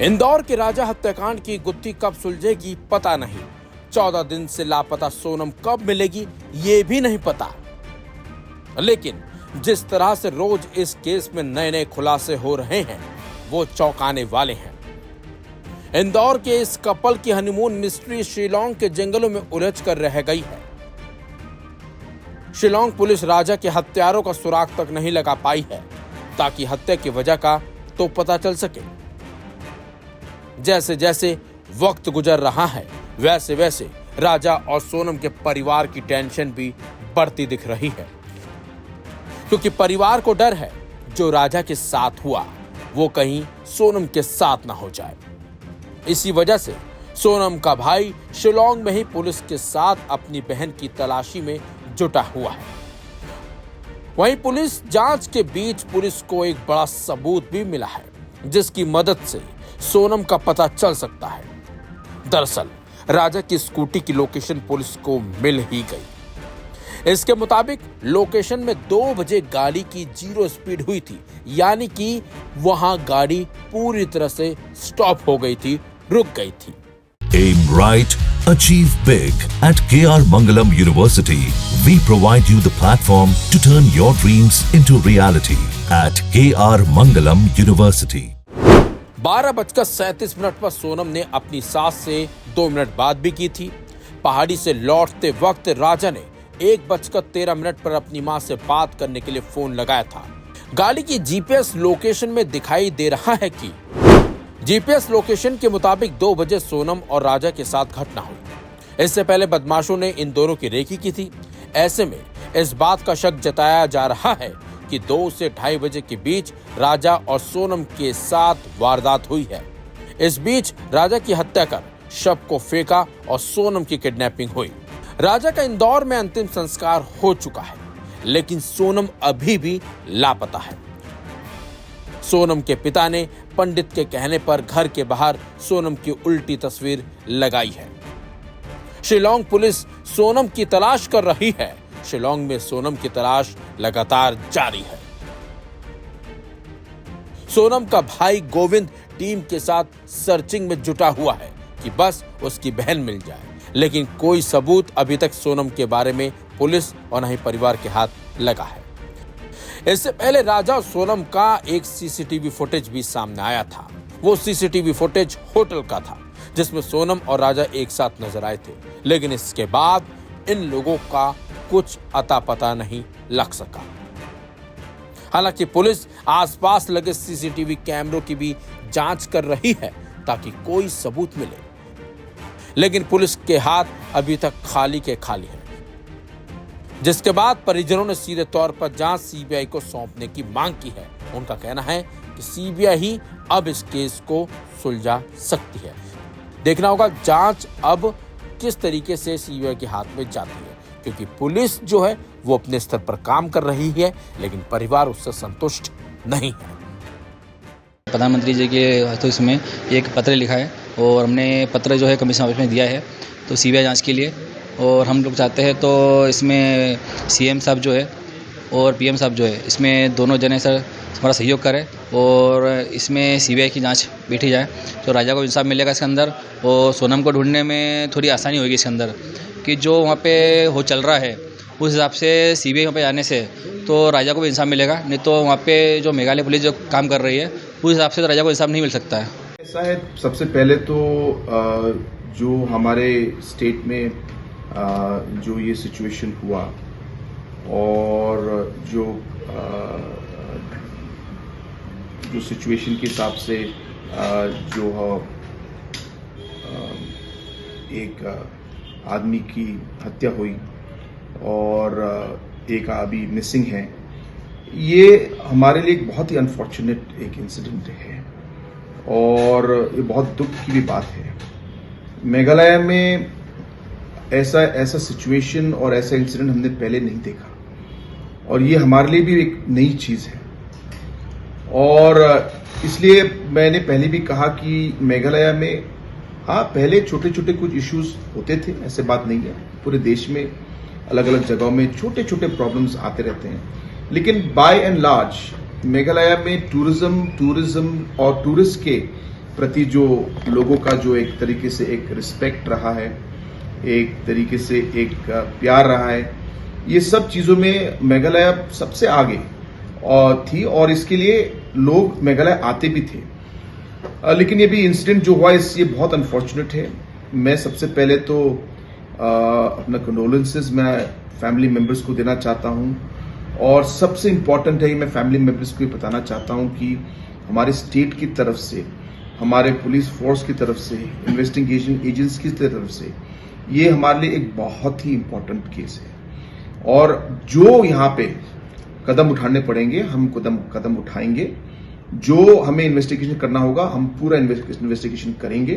इंदौर के राजा हत्याकांड की गुत्थी कब सुलझेगी पता नहीं। 14 दिन से लापता सोनम कब मिलेगी ये भी नहीं पता। लेकिन जिस तरह से रोज इस केस में नए नए खुलासे हो रहे हैं वो चौंकाने वाले हैं। इंदौर के इस कपल की हनीमून मिस्ट्री शिलांग के जंगलों में उलझ कर रह गई है। शिलांग पुलिस राजा के हत्यारों का सुराग तक नहीं लगा पाई है ताकि हत्या की वजह का तो पता चल सके। जैसे जैसे वक्त गुजर रहा है वैसे वैसे राजा और सोनम के परिवार की टेंशन भी बढ़ती दिख रही है, क्योंकि परिवार को डर है जो राजा के साथ हुआ वो कहीं सोनम के साथ ना हो जाए। इसी वजह से सोनम का भाई शिलांग में ही पुलिस के साथ अपनी बहन की तलाशी में जुटा हुआ है। वहीं पुलिस जांच के बीच पुलिस को एक बड़ा सबूत भी मिला है जिसकी मदद से सोनम का पता चल सकता है। दरअसल राजा की स्कूटी की लोकेशन पुलिस को मिल ही गई। इसके मुताबिक लोकेशन में 2 बजे गाड़ी की 0 स्पीड हुई थी, यानी कि वहां गाड़ी पूरी तरह से स्टॉप हो गई थी, रुक गई थी। Aim right, achieve big. At KR Mangalam University, we provide you the platform to turn your dreams into reality. At KR Mangalam University. 12:37 पर सोनम ने अपनी सास से 2 मिनट बात भी की थी। पहाड़ी से लौटते वक्त राजा ने 1:13 पर अपनी मां से बात करने के लिए फोन लगाया था। गाड़ी की जीपीएस लोकेशन में दिखाई दे रहा है कि जीपीएस लोकेशन के मुताबिक 2 बजे सोनम और राजा के साथ घटना हुई। इससे पहले बदमाशों ने इन दोनों की रेकी की थी। ऐसे में इस बात का शक जताया जा रहा है कि 2 से 2:30 बजे के बीच राजा और सोनम के साथ वारदात हुई है। इस बीच राजा की हत्या कर शव को फेंका और सोनम की किडनैपिंग हुई। राजा का इंदौर में अंतिम संस्कार हो चुका है, लेकिन सोनम अभी भी लापता है। सोनम के पिता ने पंडित के कहने पर घर के बाहर सोनम की उल्टी तस्वीर लगाई है। शिलांग पुलिस सोनम की तलाश कर रही है। शिलांग में सोनम की तलाश लगातार जारी है। सोनम का भाई गोविंद टीम के साथ सर्चिंग में जुटा हुआ है कि बस उसकी बहन मिल जाए, लेकिन कोई सबूत अभी तक सोनम के बारे में पुलिस और न ही परिवार के हाथ लगा है। इससे पहले राजा और सोनम का एक सीसीटीवी फुटेज भी सामने आया था। वो सीसीटीवी फुटेज होटल का था जिसमें सोनम और राजा एक साथ नजर आए थे, लेकिन इसके बाद इन लोगों का कुछ अता पता नहीं लग सका। हालांकि पुलिस आसपास लगे सीसीटीवी कैमरों की भी जांच कर रही है ताकि कोई सबूत मिले, लेकिन पुलिस के हाथ अभी तक खाली के खाली है। जिसके बाद परिजनों ने सीधे तौर पर जांच सीबीआई को सौंपने की मांग की है। उनका कहना है कि सीबीआई ही अब इस केस को सुलझा सकती है। देखना होगा जांच अब किस तरीके से सीबीआई के हाथ में जाती है, क्योंकि पुलिस जो है वो अपने स्तर पर काम कर रही है, लेकिन परिवार उससे संतुष्ट नहीं है। प्रधानमंत्री जी के हाथों इसमें एक पत्र लिखा है और हमने पत्र जो है कमीशन ऑफिस में दिया है तो सीबीआई जांच के लिए, और हम लोग चाहते हैं तो इसमें सीएम साहब जो है और पीएम साहब जो है इसमें दोनों जने सर हमारा सहयोग करें और इसमें सीबीआई की जांच बैठी जाए तो राजा को इंसाफ मिलेगा इसके अंदर, और सोनम को ढूंढने में थोड़ी आसानी होगी इसके अंदर कि जो वहाँ पे हो चल रहा है उस हिसाब से सीबीआई वहाँ पे आने से तो राजा को भी इंसाफ मिलेगा। नहीं तो वहाँ पे जो मेघालय पुलिस जो काम कर रही है उस हिसाब से तो राजा को इंसाफ नहीं मिल सकता है। ऐसा है, सबसे पहले तो जो हमारे स्टेट में जो ये सिचुएशन हुआ और जो सिचुएशन के हिसाब से जो एक आदमी की हत्या हुई और एक अभी मिसिंग है, ये हमारे लिए एक बहुत ही अनफॉर्चुनेट एक इंसिडेंट है और ये बहुत दुख की भी बात है। मेघालय में ऐसा सिचुएशन और ऐसा इंसिडेंट हमने पहले नहीं देखा और ये हमारे लिए भी एक नई चीज है, और इसलिए मैंने पहले भी कहा कि मेघालय में हाँ पहले छोटे छोटे कुछ इश्यूज होते थे, ऐसे बात नहीं है। पूरे देश में अलग अलग जगहों में छोटे छोटे प्रॉब्लम्स आते रहते हैं, लेकिन बाय एंड लार्ज मेघालय में टूरिज्म और टूरिस्ट के प्रति जो लोगों का जो एक तरीके से एक रिस्पेक्ट रहा है, एक तरीके से एक प्यार रहा है, ये सब चीज़ों में मेघालय सबसे आगे थी और इसके लिए लोग मेघालय आते भी थे। लेकिन ये भी इंसिडेंट जो हुआ ये बहुत अनफॉर्चुनेट है। मैं सबसे पहले तो अपना कंडोलेंसेस मैं फैमिली मेंबर्स को देना चाहता हूँ और सबसे इम्पॉर्टेंट है मैं फैमिली मेंबर्स को ये बताना चाहता हूँ कि हमारे स्टेट की तरफ से, हमारे पुलिस फोर्स की तरफ से, इन्वेस्टिगेशन एजेंसी की तरफ से ये हमारे लिए एक बहुत ही इम्पोर्टेंट केस है और जो यहाँ पे कदम उठाने पड़ेंगे हम कदम उठाएंगे। जो हमें इन्वेस्टिगेशन करना होगा हम पूरा इन्वेस्टिगेशन करेंगे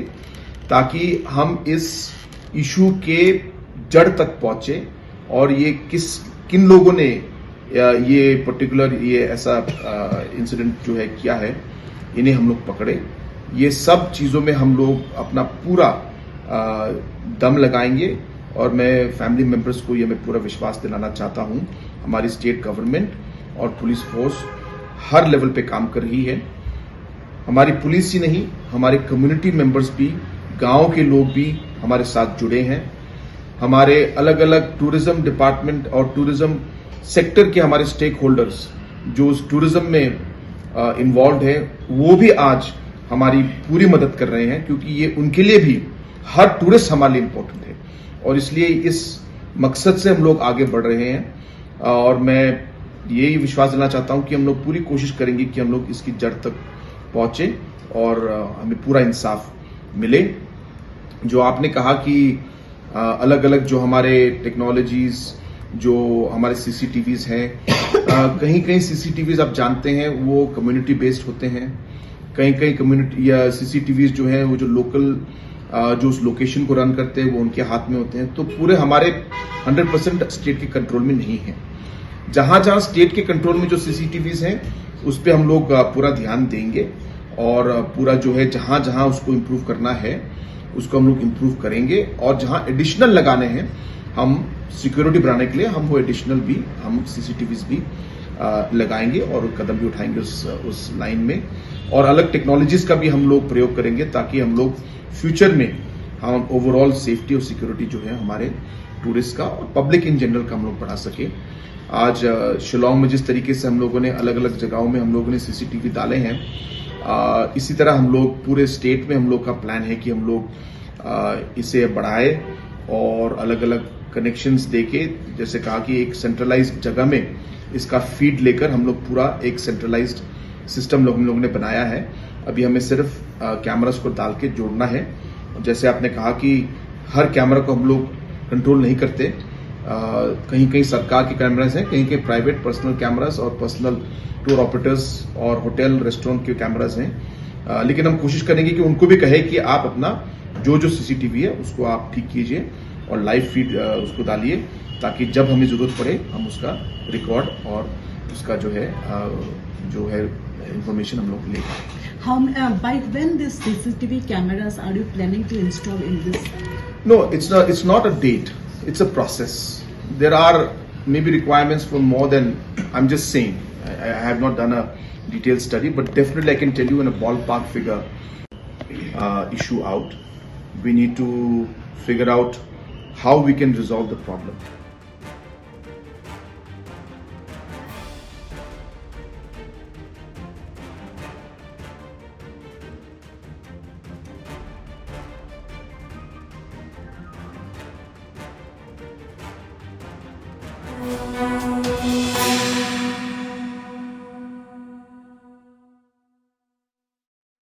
ताकि हम इस इशू के जड़ तक पहुंचे और ये किन लोगों ने ये पर्टिकुलर ये ऐसा इंसिडेंट जो है किया है इन्हें हम लोग पकड़े। ये सब चीज़ों में हम लोग अपना पूरा दम लगाएंगे और मैं फैमिली मेंबर्स को ये मैं पूरा विश्वास दिलाना चाहता हूँ हमारी स्टेट गवर्नमेंट और पुलिस फोर्स हर लेवल पे काम कर रही है। हमारी पुलिस ही नहीं, हमारे कम्युनिटी मेंबर्स भी, गांव के लोग भी हमारे साथ जुड़े हैं। हमारे अलग अलग टूरिज्म डिपार्टमेंट और टूरिज्म सेक्टर के हमारे स्टेक होल्डर्स जो उस टूरिज्म में इन्वॉल्व है वो भी आज हमारी पूरी मदद कर रहे हैं क्योंकि ये उनके लिए भी हर टूरिस्ट हमारे लिए इम्पोर्टेंट है और इसलिए इस मकसद से हम लोग आगे बढ़ रहे हैं और मैं यही विश्वास दिलाना चाहता हूं कि हम लोग पूरी कोशिश करेंगे कि हम लोग इसकी जड़ तक पहुंचे और हमें पूरा इंसाफ मिले। जो आपने कहा कि अलग अलग जो हमारे टेक्नोलॉजीज जो हमारे सीसीटीवीज हैं, कहीं कहीं सीसीटीवीज आप जानते हैं वो कम्युनिटी बेस्ड होते हैं, कहीं कहीं कम्युनिटी या सीसीटीवीज जो है वो जो लोकल जो उस लोकेशन को रन करते हैं वो उनके हाथ में होते हैं। तो पूरे हमारे 100% स्टेट के कंट्रोल में नहीं है। जहां जहां स्टेट के कंट्रोल में जो सीसीटीवीज हैं उस पर हम लोग पूरा ध्यान देंगे और पूरा जो है जहां जहां उसको इम्प्रूव करना है उसको हम लोग इम्प्रूव करेंगे और जहां एडिशनल लगाने हैं हम सिक्योरिटी बढ़ाने के लिए हम वो एडिशनल भी हम सीसीटीवीज भी लगाएंगे और कदम भी उठाएंगे उस लाइन में और अलग टेक्नोलॉजीज का भी हम लोग प्रयोग करेंगे ताकि हम लोग फ्यूचर में हम ओवरऑल सेफ्टी और सिक्योरिटी जो है हमारे टूरिस्ट का और पब्लिक इन जनरल का हम लोग बढ़ा सके। आज शिलोंग में जिस तरीके से हम लोगों ने अलग अलग जगहों में हम लोगों ने सीसीटीवी डाले हैं, इसी तरह हम लोग पूरे स्टेट में हम लोग का प्लान है कि हम लोग इसे बढ़ाए और अलग अलग कनेक्शंस देके, जैसे कहा कि एक सेंट्रलाइज्ड जगह में इसका फीड लेकर हम लोग पूरा एक सेंट्रलाइज्ड सिस्टम हम लोगों ने बनाया है। अभी हमें सिर्फ कैमरास को डाल के जोड़ना है। जैसे आपने कहा कि हर कैमरा को हम लोग कंट्रोल नहीं करते, कहीं कहीं सरकार के कैमरास हैं, कहीं कहीं प्राइवेट पर्सनल कैमरास और पर्सनल टूर ऑपरेटर्स और होटल रेस्टोरेंट के कैमरास हैं। लेकिन हम कोशिश करेंगे कि उनको भी कहे कि आप अपना जो सीसीटीवी है उसको आप ठीक कीजिए और लाइव फीड उसको डालिए ताकि जब हमें जरूरत पड़े हम उसका रिकॉर्ड और उसका जो है इंफॉर्मेशन हम लोग ले पाए। By when this CCTV cameras are you planning to install in this? No, it's not a date. It's a process. There are maybe requirements for more than, I'm just saying. I have not done a detailed study, but definitely I can tell you in a ballpark figure issue out. We need to figure out how we can resolve the problem.